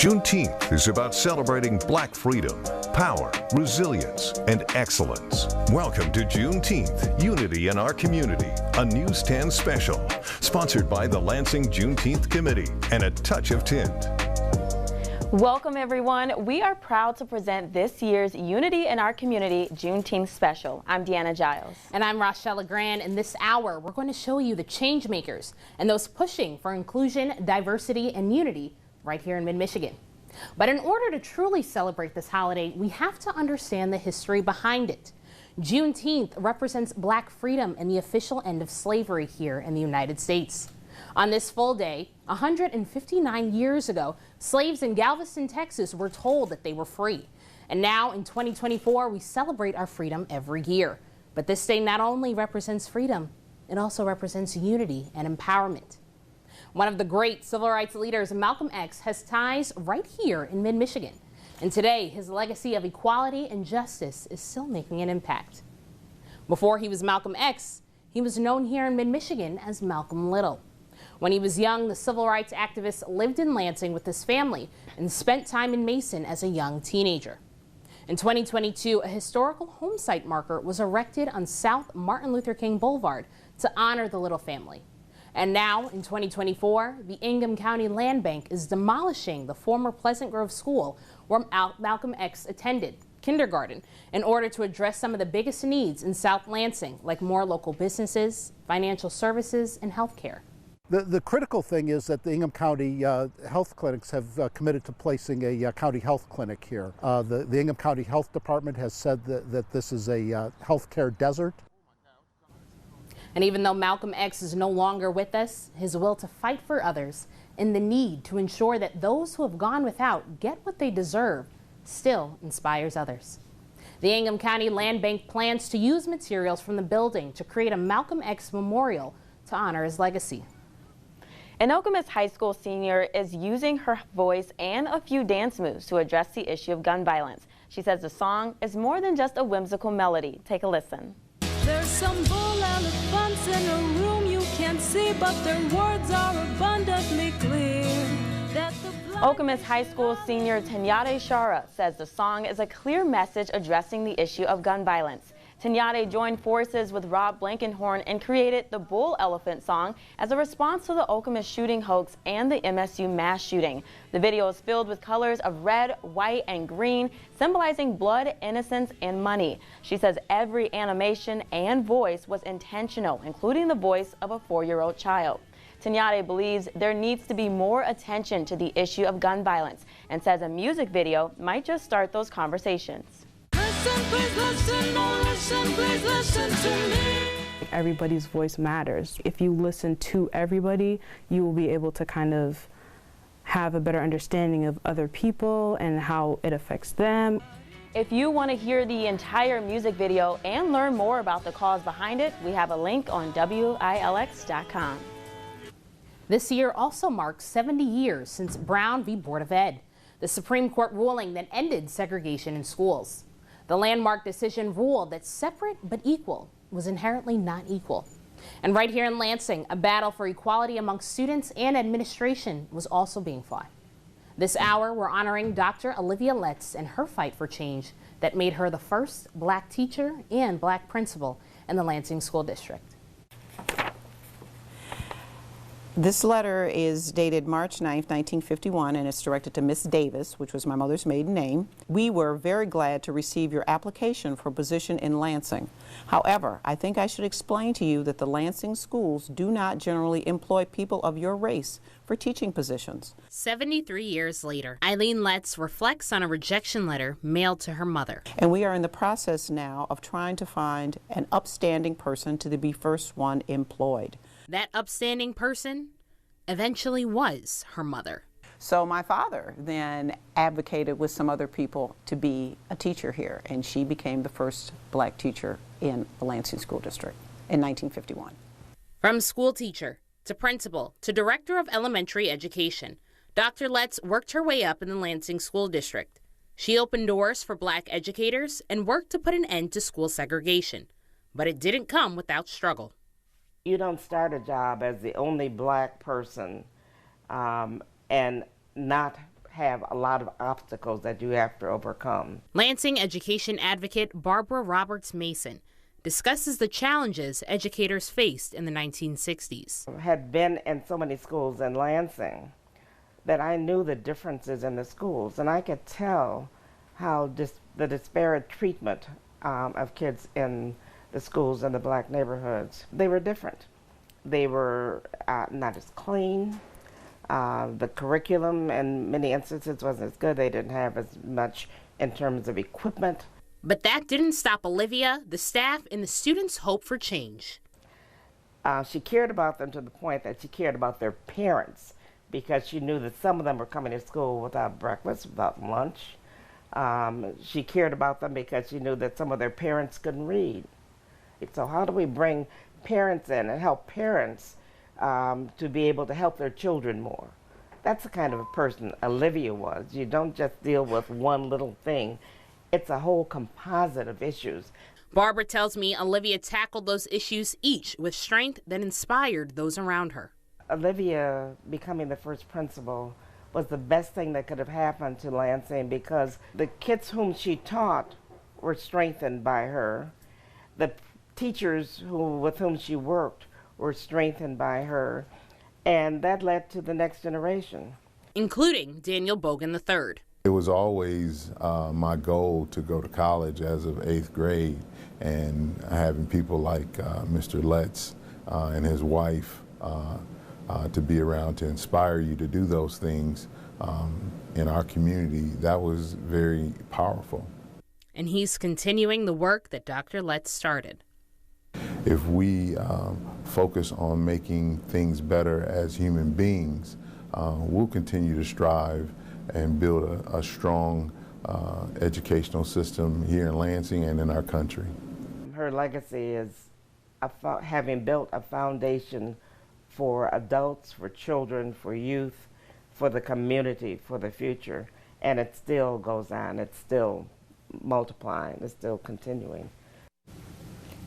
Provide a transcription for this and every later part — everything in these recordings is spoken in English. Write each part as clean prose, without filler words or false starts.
Juneteenth is about celebrating Black freedom, power, resilience, and excellence. Welcome to Juneteenth, Unity in Our Community, a News 10 special, sponsored by the Lansing Juneteenth Committee and a touch of tint. Welcome everyone. We are proud to present this year's Unity in Our Community Juneteenth special. I'm Deanna Giles. And I'm Rochelle LeGrand. In this hour, we're going to show you the change makers and those pushing for inclusion, diversity, and unity right here in mid-Michigan. But in order to truly celebrate this holiday, we have to understand the history behind it. Juneteenth represents Black freedom and the official end of slavery here in the United States. On this full day, 159 years ago, slaves in Galveston, Texas were told that they were free. And now in 2024, we celebrate our freedom every year. But this day not only represents freedom, it also represents unity and empowerment. One of the great civil rights leaders, Malcolm X, has ties right here in mid-Michigan. And today, his legacy of equality and justice is still making an impact. Before he was Malcolm X, he was known here in mid-Michigan as Malcolm Little. When he was young, the civil rights activist lived in Lansing with his family and spent time in Mason as a young teenager. In 2022, a historical home site marker was erected on South Martin Luther King Boulevard to honor the Little family. And now, in 2024, the Ingham County Land Bank is demolishing the former Pleasant Grove School where Malcolm X attended kindergarten in order to address some of the biggest needs in South Lansing, like more local businesses, financial services, and health care. The critical thing is that the Ingham County health clinics have committed to placing a county health clinic here. The Ingham County Health Department has said that this is a healthcare desert. And even though Malcolm X is no longer with us, his will to fight for others and the need to ensure that those who have gone without get what they deserve still inspires others. The Ingham County Land Bank plans to use materials from the building to create a Malcolm X memorial to honor his legacy. An Okemos High School senior is using her voice and a few dance moves to address the issue of gun violence. She says the song is more than just a whimsical melody. Take a listen. There's some bull elephants in a room you can't see, but their words are abundantly clear. Okemos High School senior Tanyade Shara says the song is a clear message addressing the issue of gun violence. Tanyade joined forces with Rob Blankenhorn and created the Bull Elephant song as a response to the Okemos shooting hoax and the MSU mass shooting. The video is filled with colors of red, white, and green, symbolizing blood, innocence, and money. She says every animation and voice was intentional, including the voice of a 4-year-old child. Tanyade believes there needs to be more attention to the issue of gun violence and says a music video might just start those conversations. Listen, please listen, oh listen, please listen to me. Everybody's voice matters. If you listen to everybody, you will be able to kind of have a better understanding of other people and how it affects them. If you want to hear the entire music video and learn more about the cause behind it, we have a link on WILX.com. This year also marks 70 years since Brown v. Board of Ed, the Supreme Court ruling that ended segregation in schools. The landmark decision ruled that separate but equal was inherently not equal. And right here in Lansing, a battle for equality among students and administration was also being fought. This hour, we're honoring Dr. Olivia Letts and her fight for change that made her the first Black teacher and Black principal in the Lansing School District. This letter is dated March 9th, 1951, and it's directed to Miss Davis, which was my mother's maiden name. We were very glad to receive your application for a position in Lansing. However, I think I should explain to you that the Lansing schools do not generally employ people of your race for teaching positions. 73 years later, Eileen Letts reflects on a rejection letter mailed to her mother. And we are in the process now of trying to find an upstanding person to be first one employed. That upstanding person eventually was her mother. So my father then advocated with some other people to be a teacher here, and she became the first Black teacher in the Lansing School District in 1951. From school teacher to principal to director of elementary education, Dr. Letts worked her way up in the Lansing School District. She opened doors for Black educators and worked to put an end to school segregation. But it didn't come without struggle. You don't start a job as the only Black person and not have a lot of obstacles that you have to overcome. Lansing education advocate Barbara Roberts Mason discusses the challenges educators faced in the 1960s. I had been in so many schools in Lansing that I knew the differences in the schools, and I could tell how the disparate treatment of kids in the schools in the black neighborhoods, they were different. They were not as clean. The curriculum in many instances wasn't as good. They didn't have as much in terms of equipment. But that didn't stop Olivia, the staff, and the students' hope for change. She cared about them to the point that she cared about their parents, because she knew that some of them were coming to school without breakfast, without lunch. She cared about them because she knew that some of their parents couldn't read. So how do we bring parents in and help parents to be able to help their children more? That's the kind of a person Olivia was. You don't just deal with one little thing. It's a whole composite of issues. Barbara tells me Olivia tackled those issues each with strength that inspired those around her. Olivia becoming the first principal was the best thing that could have happened to Lansing, because the kids whom she taught were strengthened by her. The teachers with whom she worked were strengthened by her, and that led to the next generation, including Daniel Bogan III. It was always my goal to go to college as of 8th grade, and having people like Mr. Letts and his wife to be around to inspire you to do those things in our community, that was very powerful. And he's continuing the work that Dr. Letts started. If we focus on making things better as human beings, we'll continue to strive and build a strong educational system here in Lansing and in our country. Her legacy is having built a foundation for adults, for children, for youth, for the community, for the future. And it still goes on. It's still multiplying. It's still continuing.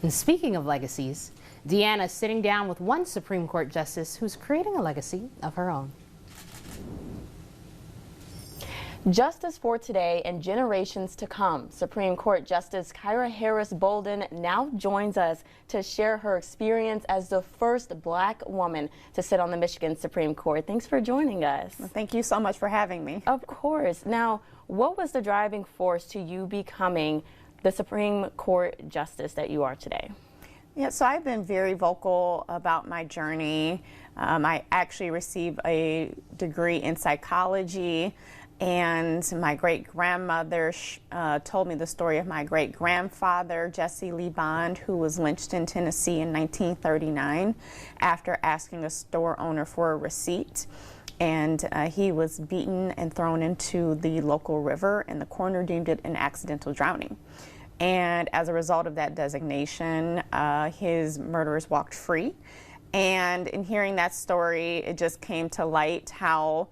And speaking of legacies, Deanna's sitting down with one Supreme Court justice who's creating a legacy of her own. Justice for today and generations to come. Supreme Court Justice Kyra Harris Bolden now joins us to share her experience as the first black woman to sit on the Michigan Supreme Court. Thanks for joining us. Well, thank you so much for having me. Of course. Now, what was the driving force to you becoming the Supreme Court Justice that you are today? Yeah, so I've been very vocal about my journey. I actually received a degree in psychology. And my great-grandmother told me the story of my great-grandfather, Jesse Lee Bond, who was lynched in Tennessee in 1939 after asking a store owner for a receipt. And he was beaten and thrown into the local river, and the coroner deemed it an accidental drowning. And as a result of that designation, his murderers walked free. And in hearing that story, it just came to light how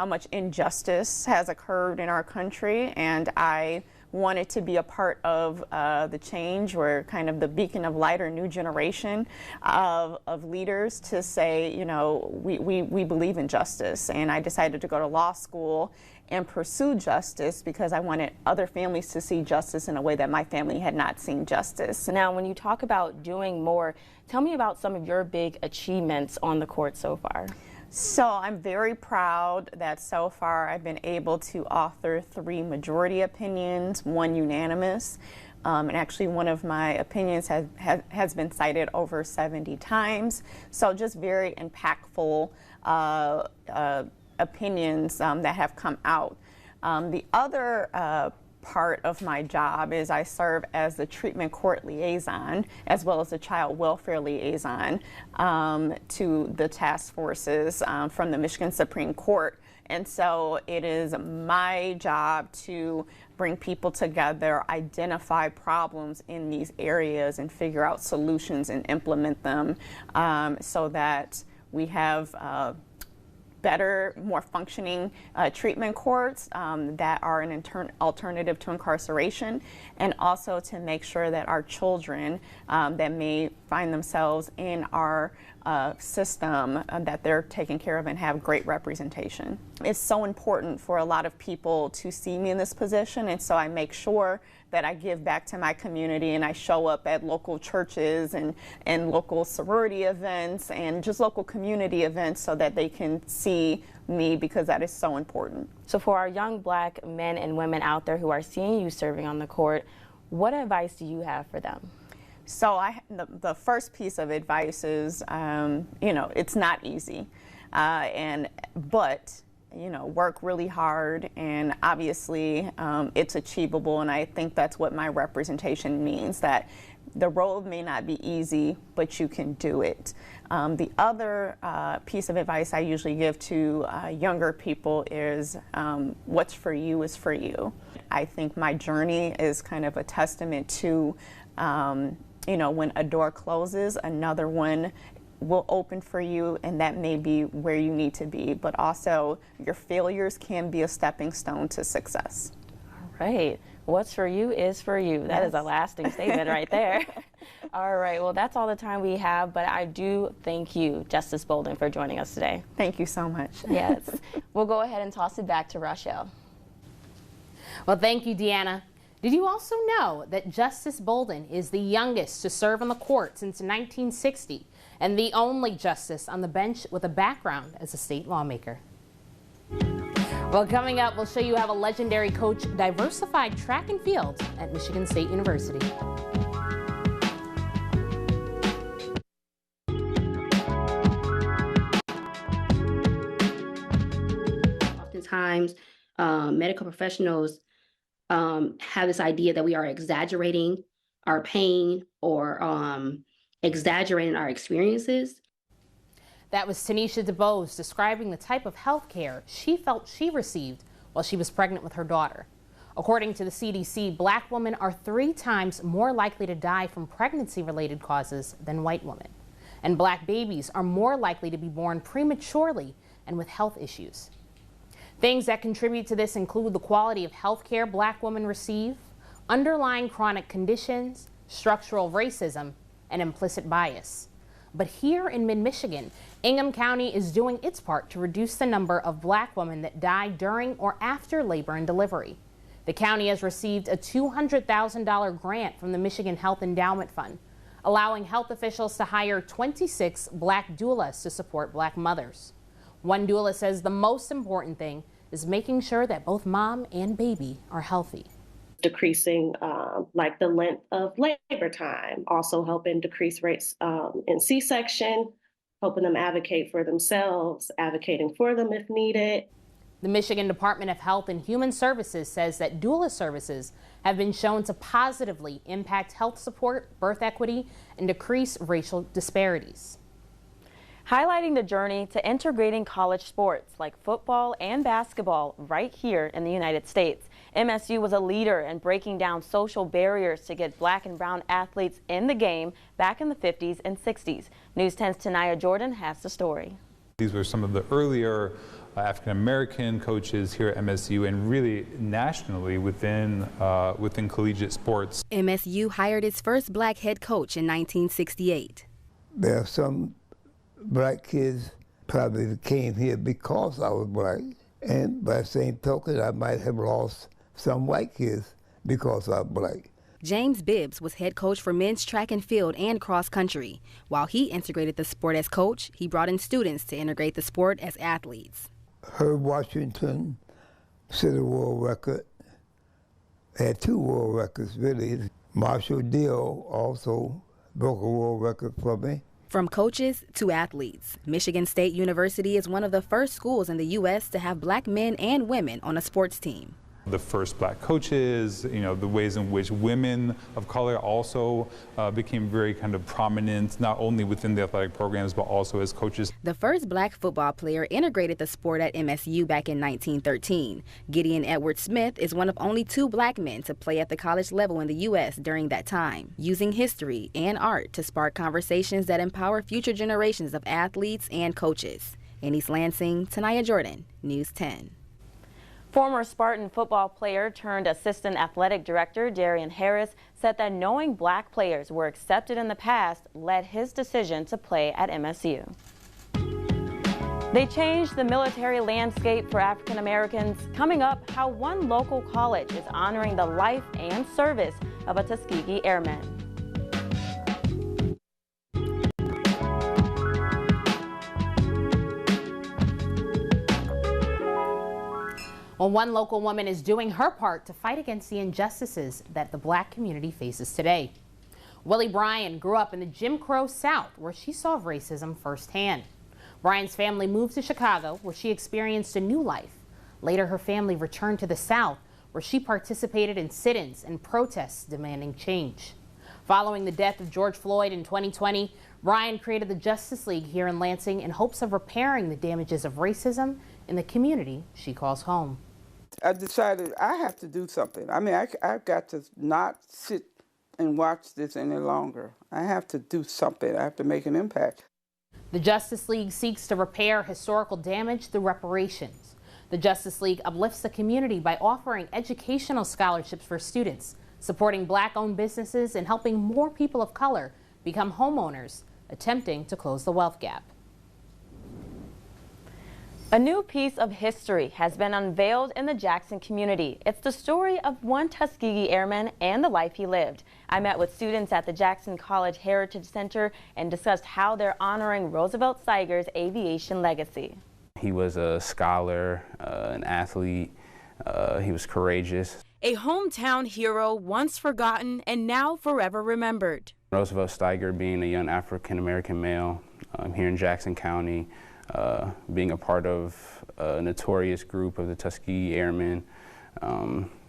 much injustice has occurred in our country, and I wanted to be a part of the change. We're kind of the beacon of light, or new generation of leaders to say, you know, we believe in justice. And I decided to go to law school and pursue justice because I wanted other families to see justice in a way that my family had not seen justice. Now, when you talk about doing more, tell me about some of your big achievements on the court so far. So I'm very proud that so far I've been able to author 3 majority opinions, 1 unanimous. And actually one of my opinions has been cited over 70 times. So just very impactful opinions that have come out. The other part of my job is I serve as the treatment court liaison as well as the child welfare liaison to the task forces from the Michigan Supreme Court. And so it is my job to bring people together, identify problems in these areas, and figure out solutions and implement them so that we have better, more functioning treatment courts that are an alternative to incarceration, and also to make sure that our children that may find themselves in our system that they're taken care of and have great representation. It's so important for a lot of people to see me in this position, and so I make sure that I give back to my community, and I show up at local churches and local sorority events and just local community events so that they can see me, because that is so important. So for our young Black men and women out there who are seeing you serving on the court, what advice do you have for them? So the first piece of advice is, it's not easy, but work really hard, and obviously it's achievable, and I think that's what my representation means, that the road may not be easy, but you can do it. The other piece of advice I usually give to younger people is what's for you is for you. I think my journey is kind of a testament to, when a door closes, another one will open for you, and that may be where you need to be, but also your failures can be a stepping stone to success. All right. What's for you is for you. That is a lasting statement right there. All right. Well, that's all the time we have, but I do thank you, Justice Bolden, for joining us today. Thank you so much. Yes. We'll go ahead and toss it back to Rochelle. Well, thank you, Deanna. Did you also know that Justice Bolden is the youngest to serve on the court since 1960 and the only justice on the bench with a background as a state lawmaker? Well, coming up, we'll show you how a legendary coach diversified track and field at Michigan State University. Oftentimes, medical professionals have this idea that we are exaggerating our pain or exaggerating our experiences. That was Tanisha DeBose describing the type of health care she felt she received while she was pregnant with her daughter. According to the CDC, Black women are 3 times more likely to die from pregnancy-related causes than white women. And Black babies are more likely to be born prematurely and with health issues. Things that contribute to this include the quality of health care Black women receive, underlying chronic conditions, structural racism, and implicit bias. But here in mid-Michigan, Ingham County is doing its part to reduce the number of Black women that die during or after labor and delivery. The county has received a $200,000 grant from the Michigan Health Endowment Fund, allowing health officials to hire 26 Black doulas to support Black mothers. One doula says the most important thing is making sure that both mom and baby are healthy. Decreasing like the length of labor time, also helping decrease rates in C-section, helping them advocate for themselves, advocating for them if needed. The Michigan Department of Health and Human Services says that doula services have been shown to positively impact health support, birth equity, and decrease racial disparities. Highlighting the journey to integrating college sports like football and basketball right here in the United States. MSU was a leader in breaking down social barriers to get Black and brown athletes in the game back in the 50s and 60s. News 10's Tanaya Jordan has the story. These were some of the earlier African-American coaches here at MSU and really nationally within collegiate sports. MSU hired its first Black head coach in 1968. There are some Black kids probably that came here because I was Black, and by the same token, I might have lost some white kids because I'm Black. James Bibbs was head coach for men's track and field and cross country. While he integrated the sport as coach, he brought in students to integrate the sport as athletes. Herb Washington set a world record. Had 2 world records, really. Marshall Dill also broke a world record for me. From coaches to athletes, Michigan State University is one of the first schools in the U.S. to have Black men and women on a sports team. The first Black coaches, the ways in which women of color also became very kind of prominent, not only within the athletic programs, but also as coaches. The first Black football player integrated the sport at MSU back in 1913. Gideon Edward Smith is one of only 2 Black men to play at the college level in the U.S. during that time, using history and art to spark conversations that empower future generations of athletes and coaches. In East Lansing, Tanaya Jordan, News 10. Former Spartan football player turned assistant athletic director Darian Harris said that knowing black players were accepted in the past led his decision to play at MSU. They changed the military landscape for African Americans. Coming up, how one local college is honoring the life and service of a Tuskegee Airman. Well, one local woman is doing her part to fight against the injustices that the black community faces today. Willie Bryan grew up in the Jim Crow South, where she saw racism firsthand. Bryan's family moved to Chicago, where she experienced a new life. Later, her family returned to the South, where she participated in sit-ins and protests demanding change. Following the death of George Floyd in 2020, Bryan created the Justice League here in Lansing in hopes of repairing the damages of racism in the community she calls home. I decided I have to do something. I mean, I've got to not sit and watch this any longer. I have to do something. I have to make an impact. The Justice League seeks to repair historical damage through reparations. The Justice League uplifts the community by offering educational scholarships for students, supporting black-owned businesses, and helping more people of color become homeowners, attempting to close the wealth gap. A new piece of history has been unveiled in the Jackson community. It's the story of one Tuskegee Airman and the life he lived. I met with students at the Jackson College Heritage Center and discussed how they're honoring Roosevelt Steiger's aviation legacy. He was a scholar, an athlete. He was courageous. A hometown hero, once forgotten and now forever remembered. Roosevelt Steiger, being a young African-American male here in Jackson County, being a part of a notorious group of the Tuskegee Airmen,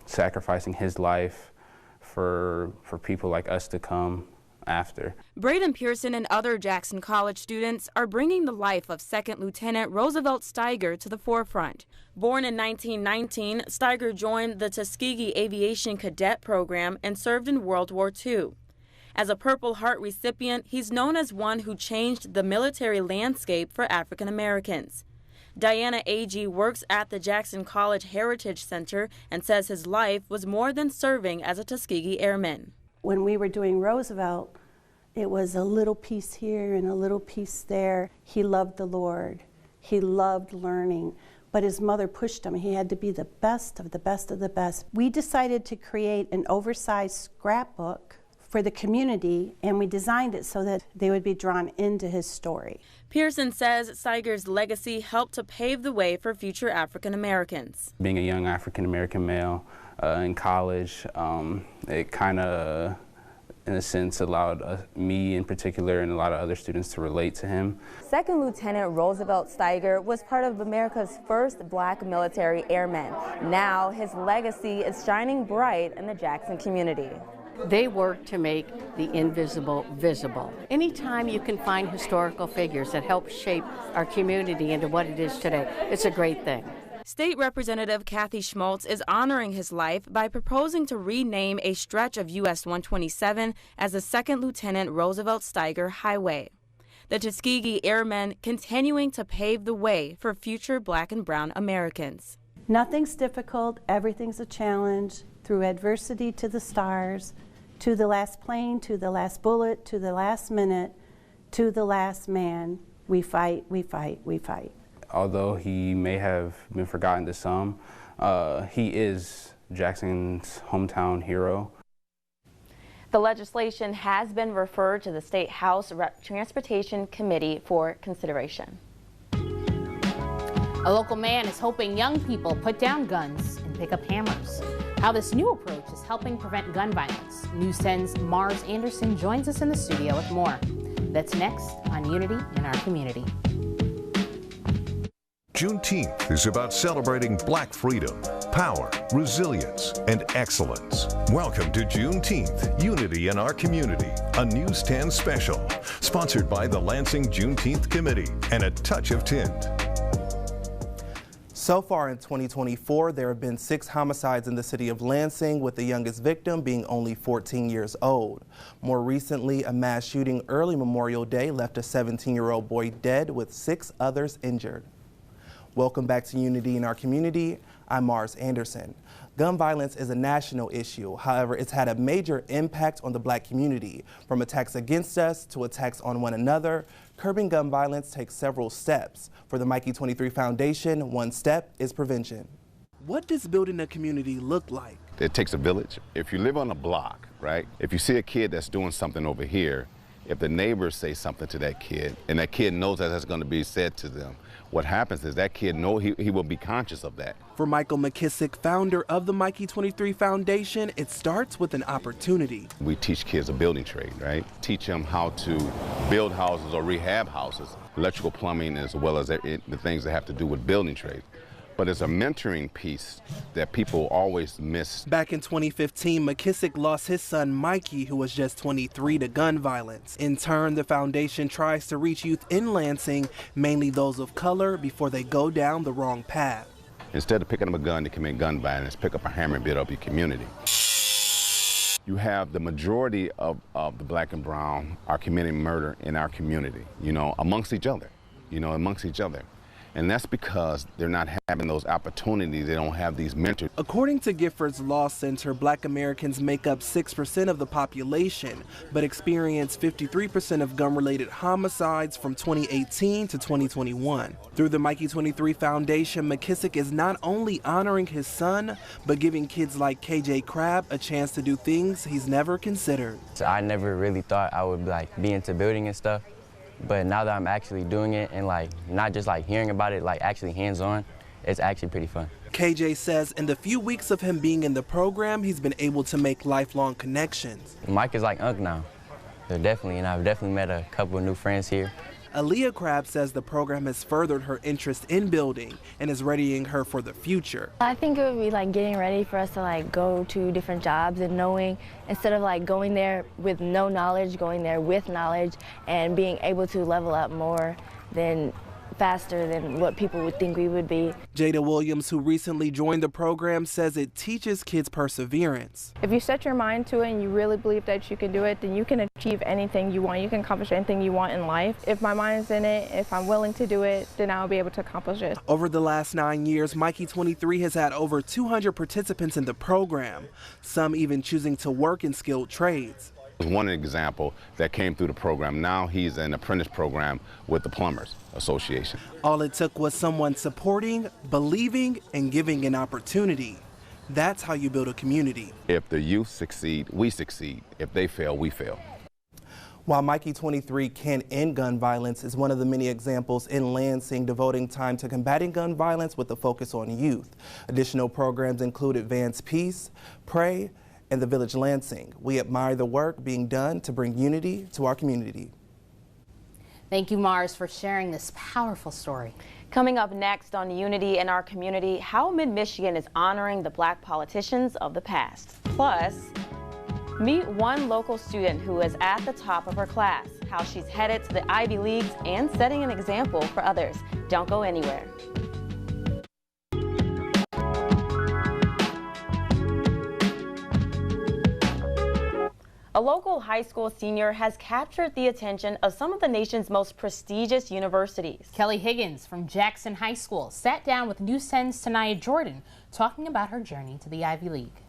sacrificing his life for people like us to come after. Braden Pearson and other Jackson College students are bringing the life of Second Lieutenant Roosevelt Steiger to the forefront. Born in 1919, Steiger joined the Tuskegee Aviation Cadet Program and served in World War II. As a Purple Heart recipient, he's known as one who changed the military landscape for African Americans. Diana Agee works at the Jackson College Heritage Center and says his life was more than serving as a Tuskegee Airman. When we were doing Roosevelt, it was a little piece here and a little piece there. He loved the Lord. He loved learning. But his mother pushed him. He had to be the best of the best of the best. We decided to create an oversized scrapbook for the community, and we designed it so that they would be drawn into his story. Pearson says Steiger's legacy helped to pave the way for future African Americans. Being a young African American male in college, it kind of, in a sense, allowed me in particular and a lot of other students to relate to him. Second Lieutenant Roosevelt Steiger was part of America's first black military airmen. Now his legacy is shining bright in the Jackson community. They work to make the invisible visible. Anytime you can find historical figures that help shape our community into what it is today, it's a great thing. State Representative Kathy Schmaltz is honoring his life by proposing to rename a stretch of US 127 as the Second Lieutenant Roosevelt Steiger Highway. The Tuskegee Airmen continuing to pave the way for future black and brown Americans. Nothing's difficult, everything's a challenge. Through adversity to the stars, to the last plane, to the last bullet, to the last minute, to the last man, we fight, we fight, we fight. Although he may have been forgotten to some, he is Jackson's hometown hero. The legislation has been referred to the State House Transportation Committee for consideration. A local man is hoping young people put down guns and pick up hammers. How this new approach is helping prevent gun violence. News 10's Mars Anderson joins us in the studio with more. That's next on Unity in Our Community. Juneteenth is about celebrating Black freedom, power, resilience, and excellence. Welcome to Juneteenth, Unity in Our Community, a News 10 special, sponsored by the Lansing Juneteenth Committee and a touch of tint. So far in 2024, there have been 6 homicides in the city of Lansing, with the youngest victim being only 14 years old. More recently, a mass shooting early Memorial Day left a 17-year-old boy dead with 6 others injured. Welcome back to Unity in Our Community. I'm Mars Anderson. Gun violence is a national issue. However, it's had a major impact on the Black community. From attacks against us to attacks on one another, curbing gun violence takes several steps. For the Mikey 23 Foundation, one step is prevention. What does building a community look like? It takes a village. If you live on a block, right, if you see a kid that's doing something over here, if the neighbors say something to that kid, and that kid knows that that's going to be said to them, what happens is that kid knows he will be conscious of that. For Michael McKissick, founder of the Mikey 23 Foundation, it starts with an opportunity. We teach kids a building trade, right? Teach them how to build houses or rehab houses, electrical, plumbing, as well as the things that have to do with building trades. But it's a mentoring piece that people always miss. Back in 2015, McKissick lost his son Mikey, who was just 23, to gun violence. In turn, the foundation tries to reach youth in Lansing, mainly those of color, before they go down the wrong path. Instead of picking up a gun to commit gun violence, pick up a hammer and build up your community. You have the majority of the Black and brown are committing murder in our community, amongst each other, And that's because they're not having those opportunities. They don't have these mentors. According to Giffords Law Center, Black Americans make up 6% of the population, but experience 53% of gun-related homicides from 2018 to 2021. Through the Mikey 23 Foundation, McKissick is not only honoring his son, but giving kids like KJ Crabb a chance to do things he's never considered. So I never really thought I would be into building and stuff. But now that I'm actually doing it and not just hearing about it, actually hands-on, it's actually pretty fun. KJ says in the few weeks of him being in the program, he's been able to make lifelong connections. Mike is like Unc now. I've definitely met a couple of new friends here. Aaliyah Crabb says the program has furthered her interest in building and is readying her for the future. I think it would be getting ready for us to go to different jobs and knowing, instead of going there with no knowledge, going there with knowledge and being able to level up more faster than what people would think we would be. Jada Williams, who recently joined the program, says it teaches kids perseverance. If you set your mind to it and you really believe that you can do it, then you can achieve anything you want. You can accomplish anything you want in life. If my mind's in it, if I'm willing to do it, then I'll be able to accomplish it. Over the last 9 years, Mikey 23 has had over 200 participants in the program, some even choosing to work in skilled trades. One example that came through the program. Now he's in an apprentice program with the Plumbers Association. All it took was someone supporting, believing, and giving an opportunity. That's how you build a community. If the youth succeed, we succeed. If they fail, we fail. While Mikey 23 can end gun violence, is one of the many examples in Lansing devoting time to combating gun violence with a focus on youth. Additional programs include Advance Peace, Pray, and the Village Lansing. We admire the work being done to bring unity to our community. Thank you, Mars, for sharing this powerful story. Coming up next on Unity in Our Community, how Mid-Michigan is honoring the Black politicians of the past. Plus, meet one local student who is at the top of her class, how she's headed to the Ivy Leagues and setting an example for others. Don't go anywhere. A local high school senior has captured the attention of some of the nation's most prestigious universities. Kelly Higgins from Jackson High School sat down with News 10's Tanaya Jordan talking about her journey to the Ivy League.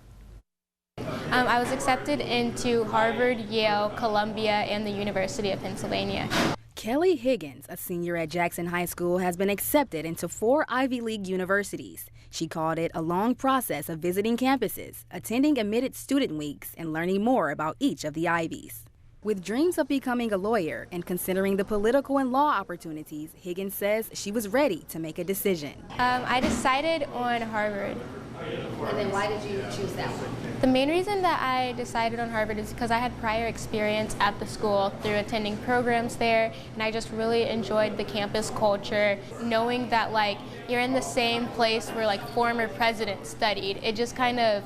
I was accepted into Harvard, Yale, Columbia, and the University of Pennsylvania. Kelly Higgins, a senior at Jackson High School, has been accepted into 4 Ivy League universities. She called it a long process of visiting campuses, attending admitted student weeks, and learning more about each of the Ivies. With dreams of becoming a lawyer and considering the political and law opportunities, Higgins says she was ready to make a decision. I decided on Harvard. And then why did you choose that one? The main reason that I decided on Harvard is because I had prior experience at the school through attending programs there, and I just really enjoyed the campus culture, knowing that you're in the same place where former presidents studied. It just kind of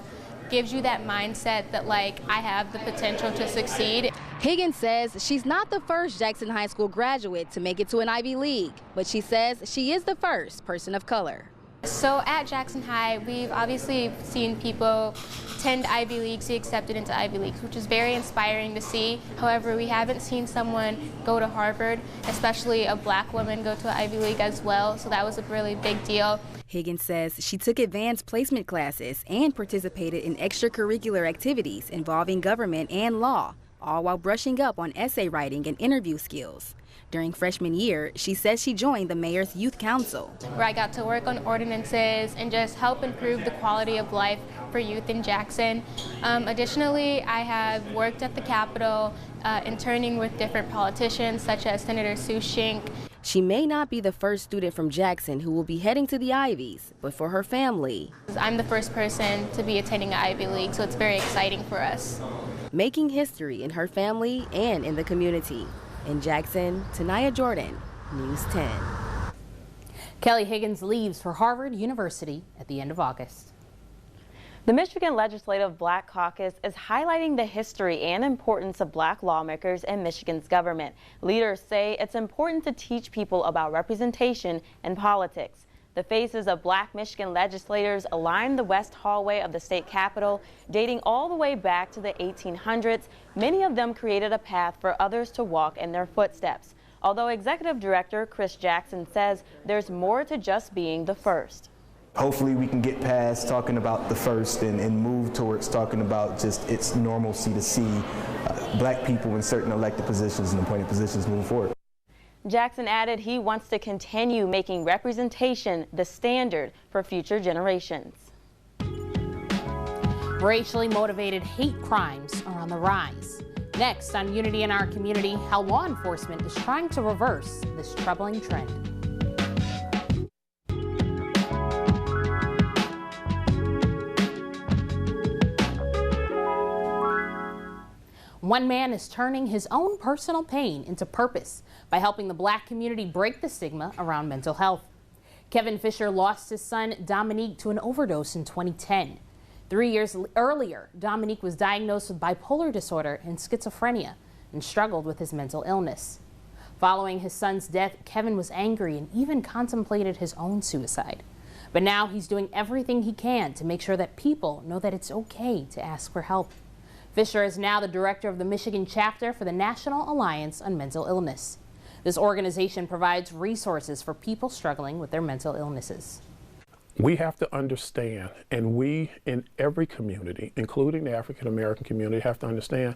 gives you that mindset that I have the potential to succeed. Higgins says she's not the first Jackson High School graduate to make it to an Ivy League, but she says she is the first person of color. So at Jackson High, we've obviously seen people attend Ivy Leagues, be accepted into Ivy Leagues, which is very inspiring to see. However, we haven't seen someone go to Harvard, especially a black woman go to an Ivy League as well, so that was a really big deal. Higgins says she took advanced placement classes and participated in extracurricular activities involving government and law, all while brushing up on essay writing and interview skills. During freshman year, she says she joined the mayor's youth council, where I got to work on ordinances and just help improve the quality of life for youth in Jackson. Additionally, I have worked at the Capitol, interning with different politicians such as Senator Sue Shink. She may not be the first student from Jackson who will be heading to the Ivies, but for her family, I'm the first person to be attending an Ivy League, so it's very exciting for us. Making history in her family and in the community. In Jackson, Tanaya Jordan, News 10. Kelly Higgins leaves for Harvard University at the end of August. The Michigan Legislative Black Caucus is highlighting the history and importance of black lawmakers in Michigan's government. Leaders say it's important to teach people about representation in politics. The faces of black Michigan legislators line the west hallway of the state capitol, dating all the way back to the 1800s. Many of them created a path for others to walk in their footsteps. Although Executive Director Chris Jackson says there's more to just being the first. Hopefully we can get past talking about the first and move towards talking about just its normalcy to see black people in certain elected positions and appointed positions moving forward. Jackson added he wants to continue making representation the standard for future generations. Racially motivated hate crimes are on the rise. Next on Unity in Our Community, how law enforcement is trying to reverse this troubling trend. One man is turning his own personal pain into purpose by helping the black community break the stigma around mental health. Kevin Fisher lost his son Dominique to an overdose in 2010. 3 years earlier, Dominique was diagnosed with bipolar disorder and schizophrenia and struggled with his mental illness. Following his son's death, Kevin was angry and even contemplated his own suicide. But now he's doing everything he can to make sure that people know that it's okay to ask for help. Fisher is now the director of the Michigan chapter for the National Alliance on Mental Illness. This organization provides resources for people struggling with their mental illnesses. We have to understand, and we in every community, including the African American community, have to understand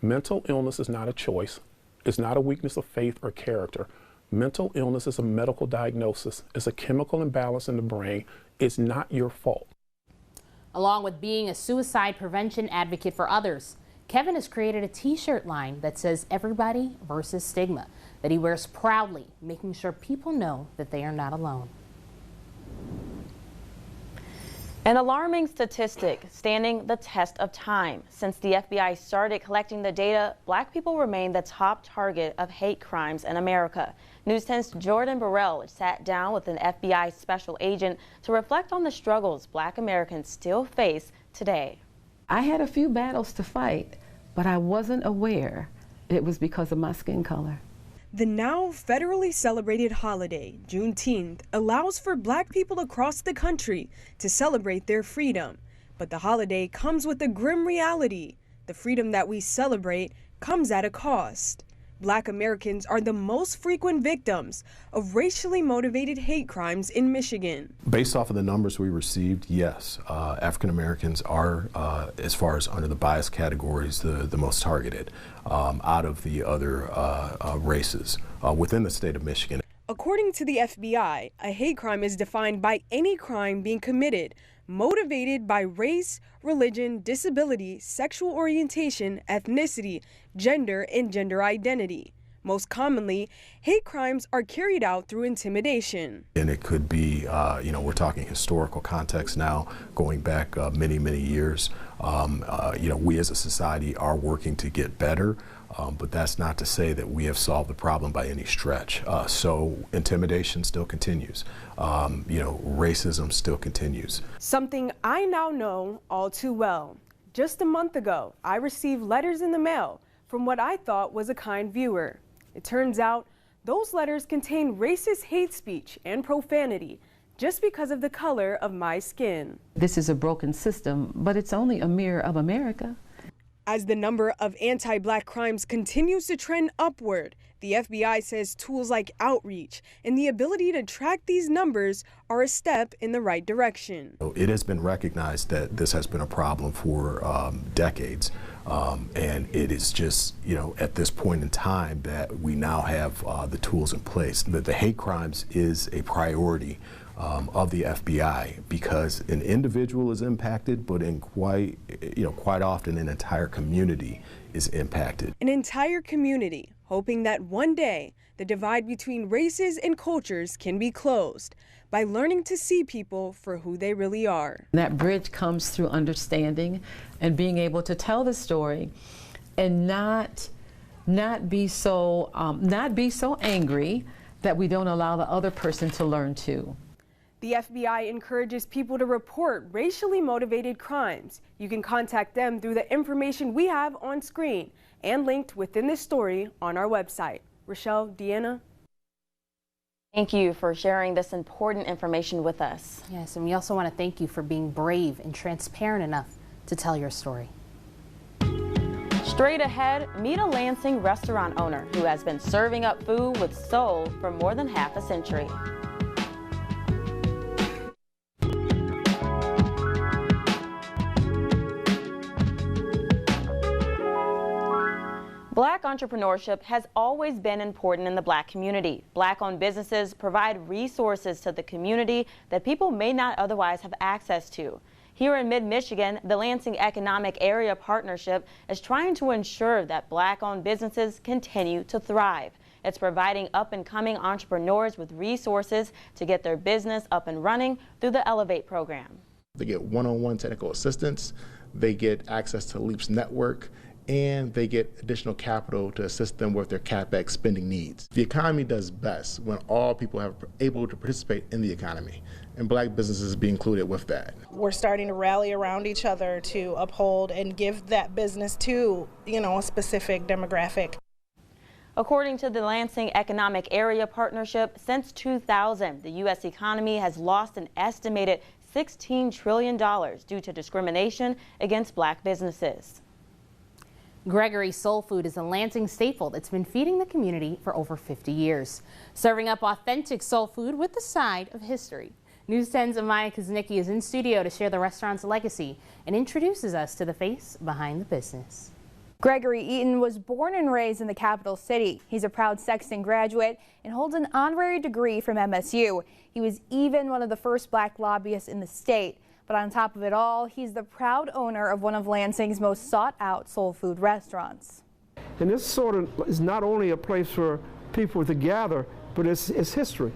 mental illness is not a choice. It's not a weakness of faith or character. Mental illness is a medical diagnosis. It's a chemical imbalance in the brain. It's not your fault. Along with being a suicide prevention advocate for others, Kevin has created a t-shirt line that says "Everybody versus Stigma" that he wears proudly, making sure people know that they are not alone. An alarming statistic standing the test of time. Since the FBI started collecting the data, black people remain the top target of hate crimes in America. News 10's Jordan Burrell sat down with an FBI special agent to reflect on the struggles black Americans still face today. I had a few battles to fight, but I wasn't aware it was because of my skin color. The now federally celebrated holiday, Juneteenth, allows for black people across the country to celebrate their freedom. But the holiday comes with a grim reality. The freedom that we celebrate comes at a cost. Black Americans are the most frequent victims of racially motivated hate crimes in Michigan. Based off of the numbers we received, yes, African Americans are, as far as under the bias categories, the most targeted out of the other races within the state of Michigan. According to the FBI, a hate crime is defined by any crime being committed motivated by race, religion, disability, sexual orientation, ethnicity, gender, and gender identity. Most commonly, hate crimes are carried out through intimidation. And it could be, we're talking historical context now, going back many, many years. We as a society are working to get better. But that's not to say that we have solved the problem by any stretch. So intimidation still continues. Racism still continues. Something I now know all too well. Just a month ago, I received letters in the mail from what I thought was a kind viewer. It turns out those letters contain racist hate speech and profanity just because of the color of my skin. This is a broken system, but it's only a mirror of America. As the number of anti-Black crimes continues to trend upward, the FBI says tools like outreach and the ability to track these numbers are a step in the right direction. It has been recognized that this has been a problem for decades, and it is just, at this point in time that we now have the tools in place. The hate crimes is a priority of the FBI because an individual is impacted, but in quite often an entire community is impacted. An entire community hoping that one day the divide between races and cultures can be closed by learning to see people for who they really are. That bridge comes through understanding and being able to tell the story and not be so angry that we don't allow the other person to learn too. The FBI encourages people to report racially motivated crimes. You can contact them through the information we have on screen and linked within this story on our website. Rochelle, Deanna. Thank you for sharing this important information with us. Yes, and we also want to thank you for being brave and transparent enough to tell your story. Straight ahead, meet a Lansing restaurant owner who has been serving up food with soul for more than half a century. Black entrepreneurship has always been important in the Black community. Black-owned businesses provide resources to the community that people may not otherwise have access to. Here in mid-Michigan, the Lansing Economic Area Partnership is trying to ensure that Black-owned businesses continue to thrive. It's providing up-and-coming entrepreneurs with resources to get their business up and running through the Elevate program. They get one-on-one technical assistance, they get access to LEAP's network, and they get additional capital to assist them with their CapEx spending needs. The economy does best when all people are able to participate in the economy, and Black businesses be included with that. We're starting to rally around each other to uphold and give that business to, a specific demographic. According to the Lansing Economic Area Partnership, since 2000, the U.S. economy has lost an estimated $16 trillion due to discrimination against Black businesses. Gregory's Soul Food is a Lansing staple that's been feeding the community for over 50 years, serving up authentic soul food with a side of history. News 10's Amaya Kuznicki is in studio to share the restaurant's legacy and introduces us to the face behind the business. Gregory Eaton was born and raised in the capital city. He's a proud Sexton graduate and holds an honorary degree from MSU. He was even one of the first Black lobbyists in the state. But on top of it all, he's the proud owner of one of Lansing's most sought-out soul food restaurants. And this sort of is not only a place for people to gather, but it's history.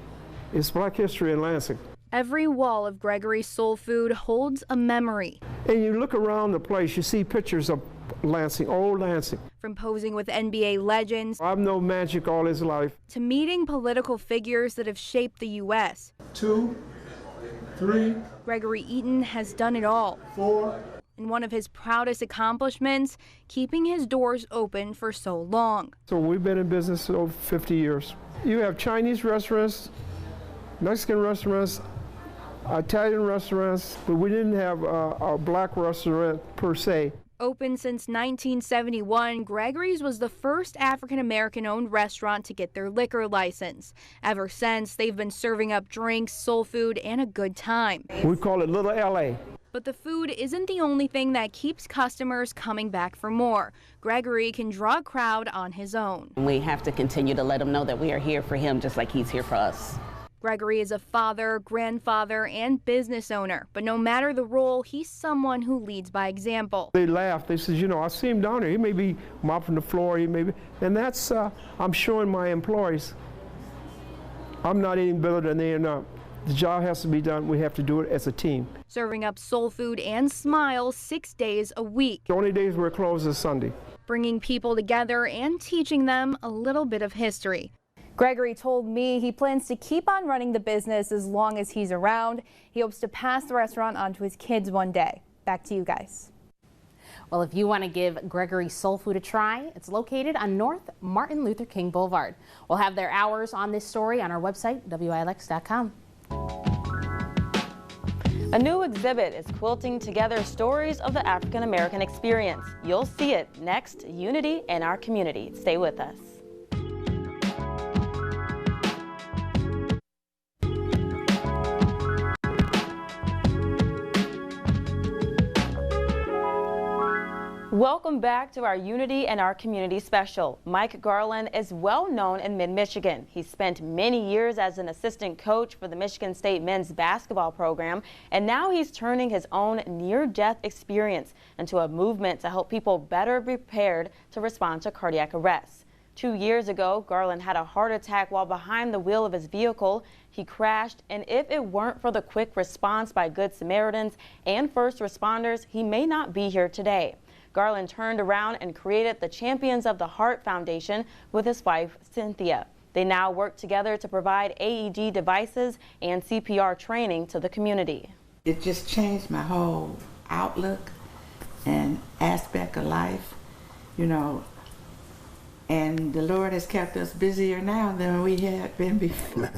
It's Black history in Lansing. Every wall of Gregory's Soul Food holds a memory. And you look around the place, you see pictures of Lansing, old Lansing. From posing with NBA legends, I've known Magic all his life, to meeting political figures that have shaped the U.S. 2, 3. Gregory Eaton has done it all. 4. And one of his proudest accomplishments, keeping his doors open for so long. So we've been in business over 50 years. You have Chinese restaurants, Mexican restaurants, Italian restaurants, but we didn't have a Black restaurant per se. Open since 1971, Gregory's was the first African-American owned restaurant to get their liquor license. Ever since, they've been serving up drinks, soul food, and a good time. We call it Little LA. But the food isn't the only thing that keeps customers coming back for more. Gregory can draw a crowd on his own. We have to continue to let him know that we are here for him just like he's here for us. Gregory is a father, grandfather, and business owner, but no matter the role, he's someone who leads by example. They laugh. They said, I see him down there. He may be mopping the floor. He may be, and that's I'm showing my employees I'm not any better than they are not. The job has to be done. We have to do it as a team. Serving up soul food and smiles 6 days a week. The only days we're closed is Sunday. Bringing people together and teaching them a little bit of history. Gregory told me he plans to keep on running the business as long as he's around. He hopes to pass the restaurant on to his kids one day. Back to you guys. Well, if you want to give Gregory's Soul Food a try, it's located on North Martin Luther King Boulevard. We'll have their hours on this story on our website, WILX.com. A new exhibit is quilting together stories of the African American experience. You'll see it next, Unity in Our Community. Stay with us. Welcome back to our Unity and Our Community special. Mike Garland is well known in mid-Michigan. He spent many years as an assistant coach for the Michigan State men's basketball program, and now he's turning his own near-death experience into a movement to help people better be prepared to respond to cardiac arrest. 2 years ago, Garland had a heart attack while behind the wheel of his vehicle. He crashed, and if it weren't for the quick response by Good Samaritans and first responders, he may not be here today. Garland turned around and created the Champions of the Heart Foundation with his wife, Cynthia. They now work together to provide AED devices and CPR training to the community. It just changed my whole outlook and aspect of life, you know, and the Lord has kept us busier now than we had been before.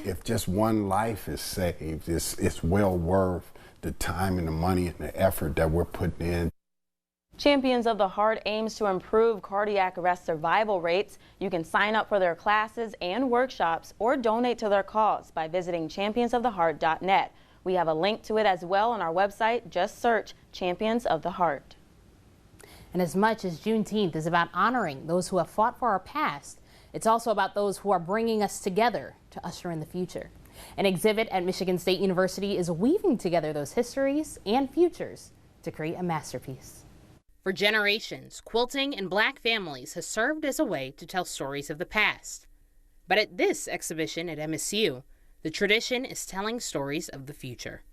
If just one life is saved, it's well worth the time and the money and the effort that we're putting in. Champions of the Heart aims to improve cardiac arrest survival rates. You can sign up for their classes and workshops or donate to their cause by visiting championsoftheheart.net. We have a link to it as well on our website. Just search Champions of the Heart. And as much as Juneteenth is about honoring those who have fought for our past, it's also about those who are bringing us together to usher in the future. An exhibit at Michigan State University is weaving together those histories and futures to create a masterpiece. For generations, quilting in Black families has served as a way to tell stories of the past. But at this exhibition at MSU, the tradition is telling stories of the future.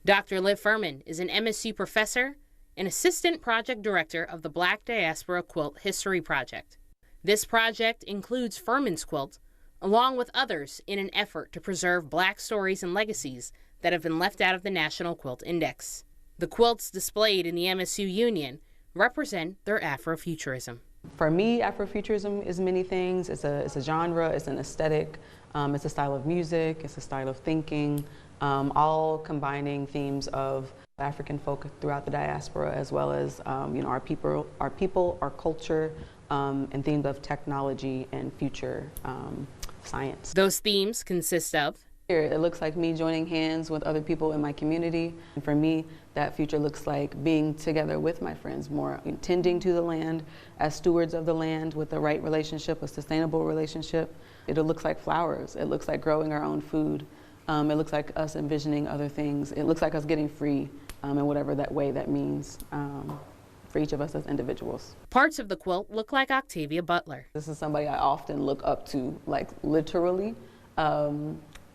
Dr. Liv Furman is an MSU professor and assistant project director of the Black Diaspora Quilt History Project. This project includes Furman's quilt, along with others in an effort to preserve Black stories and legacies that have been left out of the National Quilt Index. The quilts displayed in the MSU Union represent their Afrofuturism. For me, Afrofuturism is many things. It's a genre, it's an aesthetic, it's a style of music, it's a style of thinking, all combining themes of African folk throughout the diaspora, as well as our people, our culture, and themes of technology and future science. Those themes consist of it looks like me joining hands with other people in my community. And for me, that future looks like being together with my friends, more tending to the land as stewards of the land with the right relationship, a sustainable relationship. It looks like flowers. It looks like growing our own food. It looks like us envisioning other things. It looks like us getting free in whatever that way that means for each of us as individuals. Parts of the quilt look like Octavia Butler. This is somebody I often look up to, like literally.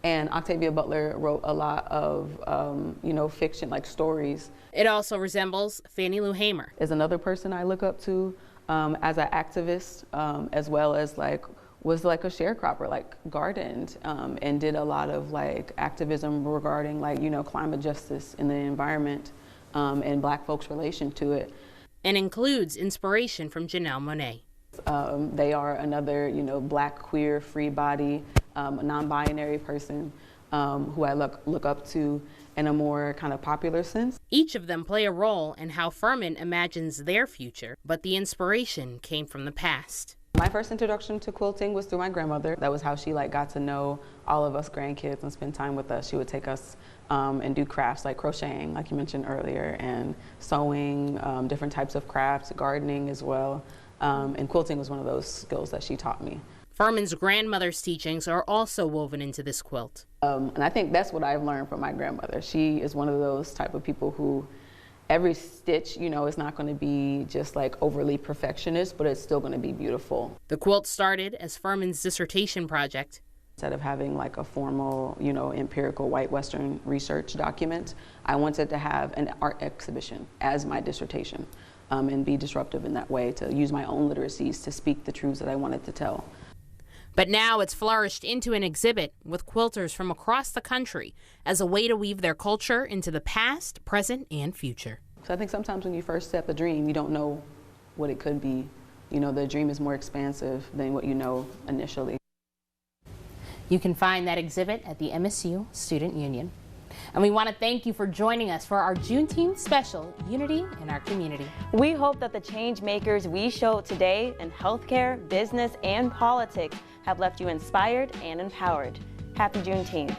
And Octavia Butler wrote a lot of, fiction, like stories. It also resembles Fannie Lou Hamer. Is another person I look up to as an activist, as well as was like a sharecropper, gardened and did a lot of activism regarding climate justice in the environment and Black folks' relation to it. And includes inspiration from Janelle Monáe. They are another, Black, queer, free body, a non-binary person who I look up to in a more kind of popular sense. Each of them play a role in how Furman imagines their future, but the inspiration came from the past. My first introduction to quilting was through my grandmother. That was how she got to know all of us grandkids and spend time with us. She would take us and do crafts like crocheting, like you mentioned earlier, and sewing, different types of crafts, gardening as well. And quilting was one of those skills that she taught me. Furman's grandmother's teachings are also woven into this quilt. And I think that's what I've learned from my grandmother. She is one of those type of people who every stitch, is not going to be just overly perfectionist, but it's still going to be beautiful. The quilt started as Furman's dissertation project. Instead of having a formal, empirical white Western research document, I wanted to have an art exhibition as my dissertation and be disruptive in that way, to use my own literacies to speak the truths that I wanted to tell. But now it's flourished into an exhibit with quilters from across the country as a way to weave their culture into the past, present, and future. So I think sometimes when you first set the dream, you don't know what it could be. The dream is more expansive than what you know initially. You can find that exhibit at the MSU Student Union. And we want to thank you for joining us for our Juneteenth special, Unity in Our Community. We hope that the change makers we showed today in healthcare, business, and politics have left you inspired and empowered. Happy Juneteenth.